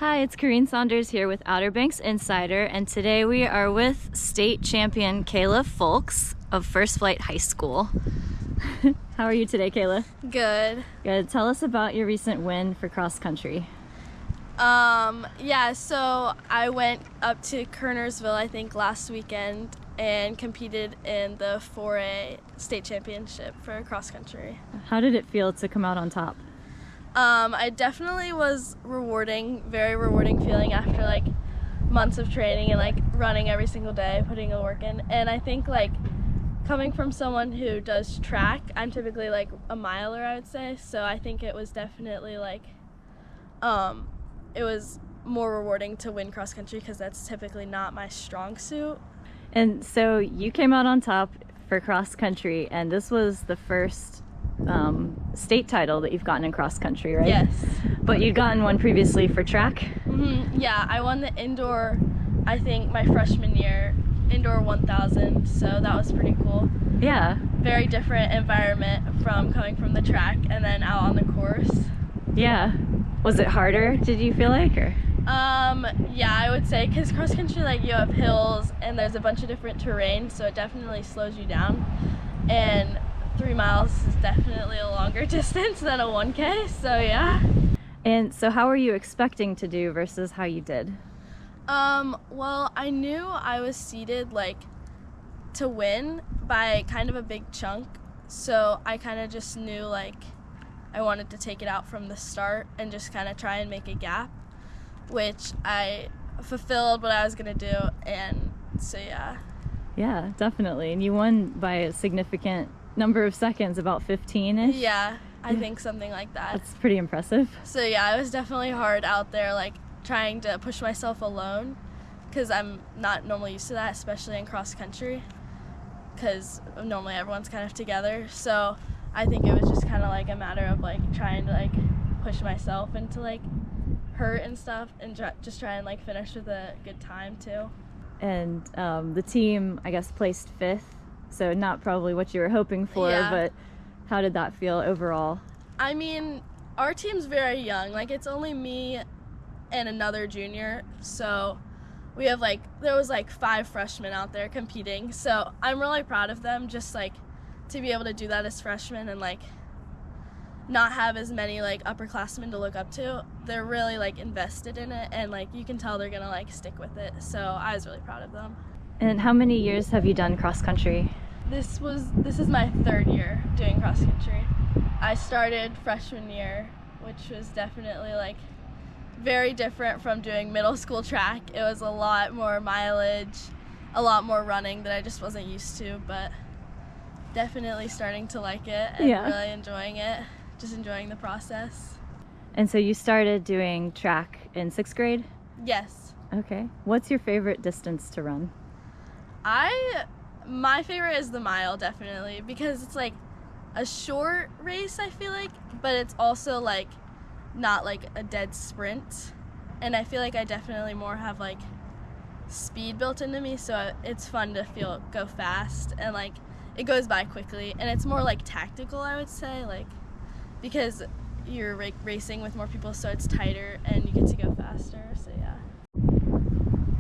Hi, it's Kareen Saunders here with Outer Banks Insider, and today we are with state champion Kayla Folkes of First Flight High School. How are you today, Kayla? Good. Good. Tell us about your recent win for cross country. So I went up to Kernersville, I think, last weekend and competed in the 4A state championship for cross country. How did it feel to come out on top? It definitely was very rewarding feeling after like months of training and like running every single day, putting the work in. And I think like coming from someone who does track, I'm typically like a miler, I would say. So I think it was definitely like, it was more rewarding to win cross country because that's typically not my strong suit. And so you came out on top for cross country, and this was the first state title that you've gotten in cross country, right? Yes. But you'd gotten one previously for track? Mm-hmm. Yeah, I won the indoor, I think my freshman year, indoor 1000, so that was pretty cool. Yeah. Very different environment from coming from the track and then out on the course. Yeah. Was it harder, did you feel like, or? Yeah, I would say, because cross country, like, you have hills and there's a bunch of different terrain, so it definitely slows you down. And 3 miles is definitely a longer distance than a 1K, so yeah. And so how were you expecting to do versus how you did? Well, I knew I was seeded, like, to win by kind of a big chunk, so I kind of just knew, like, I wanted to take it out from the start and just kind of try and make a gap, which I fulfilled what I was going to do, and so yeah. Yeah, definitely. And you won by a significant number of seconds, about 15-ish? Yeah, I think something like that. That's pretty impressive. So yeah, it was definitely hard out there, like, trying to push myself alone, because I'm not normally used to that, especially in cross country, because normally everyone's kind of together. So I think it was just kind of like a matter of like trying to like push myself into like hurt and stuff, and just try and like finish with a good time too. And the team, I guess, placed 5th, so not probably what you were hoping for, Yeah. But how did that feel overall? I mean, our team's very young. Like, it's only me and another junior, so we have like, there was like 5 freshmen out there competing, so I'm really proud of them, just like to be able to do that as freshmen and like not have as many like upperclassmen to look up to. They're really like invested in it, and like you can tell they're gonna like stick with it, so I was really proud of them. And how many years have you done cross country? This is my 3rd year doing cross country. I started freshman year, which was definitely like very different from doing middle school track. It was a lot more mileage, a lot more running that I just wasn't used to, but definitely starting to like it and really enjoying it, just enjoying the process. And so you started doing track in 6th grade? Yes. Okay. What's your favorite distance to run? My favorite is the mile, definitely, because it's like a short race, I feel like, but it's also like not like a dead sprint, and I feel like I definitely more have like speed built into me, so it's fun to go fast, and like it goes by quickly, and it's more like tactical, I would say, like because you're racing with more people, so it's tighter and you get to go faster, so yeah.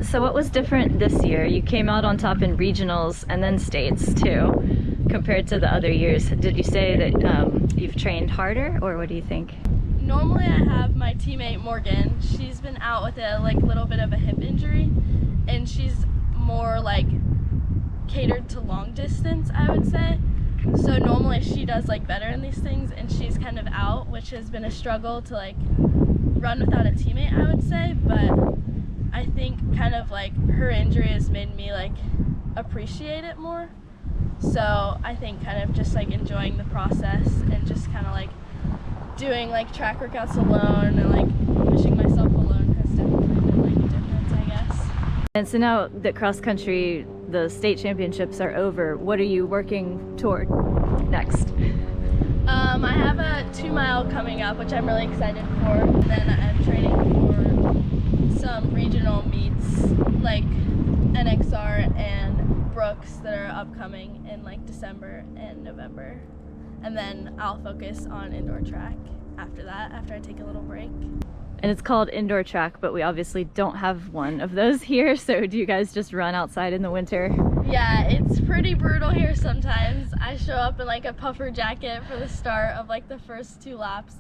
So what was different this year? You came out on top in regionals and then states too, compared to the other years. Did you say that you've trained harder, or what do you think? Normally I have my teammate Morgan. She's been out with a like little bit of a hip injury, and she's more like catered to long distance, I would say. So normally she does like better in these things, and she's kind of out, which has been a struggle to like run without a teammate, I would say. But I think kind of like her injury has made me like appreciate it more. So I think kind of just like enjoying the process and just kind of like doing like track workouts alone and like pushing myself alone has definitely been like a difference, I guess. And so now that cross country, the state championships are over, what are you working toward next? I have a 2 mile coming up, which I'm really excited for. And then I'm training for some regional meets like NXR and Brooks that are upcoming in like December and November. And then I'll focus on indoor track after that, after I take a little break. And it's called indoor track, but we obviously don't have one of those here. So do you guys just run outside in the winter? Yeah, it's pretty brutal here sometimes. I show up in like a puffer jacket for the start of like the first 2 laps.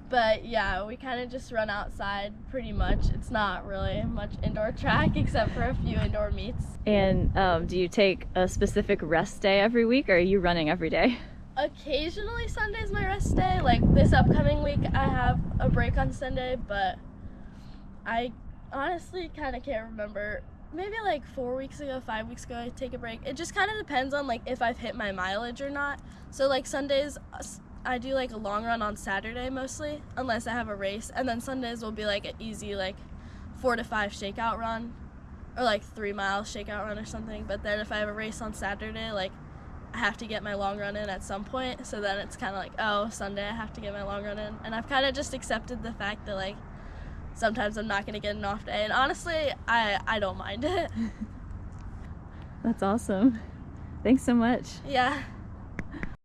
But yeah, we kind of just run outside pretty much. It's not really much indoor track except for a few indoor meets. And do you take a specific rest day every week, or are you running every day? Occasionally Sunday's my rest day. Like this upcoming week I have a break on Sunday, but I honestly kind of can't remember. Maybe like 4 weeks ago, 5 weeks ago I take a break. It just kind of depends on like if I've hit my mileage or not. So like Sundays I do like a long run on Saturday mostly, unless I have a race, and then Sundays will be like an easy like 4 to 5 shakeout run, or like 3 mile shakeout run or something. But then if I have a race on Saturday, like I have to get my long run in at some point, so then it's kind of like, oh, Sunday I have to get my long run in. And I've kind of just accepted the fact that like sometimes I'm not going to get an off day, and honestly I don't mind it. That's awesome. Thanks so much. Yeah.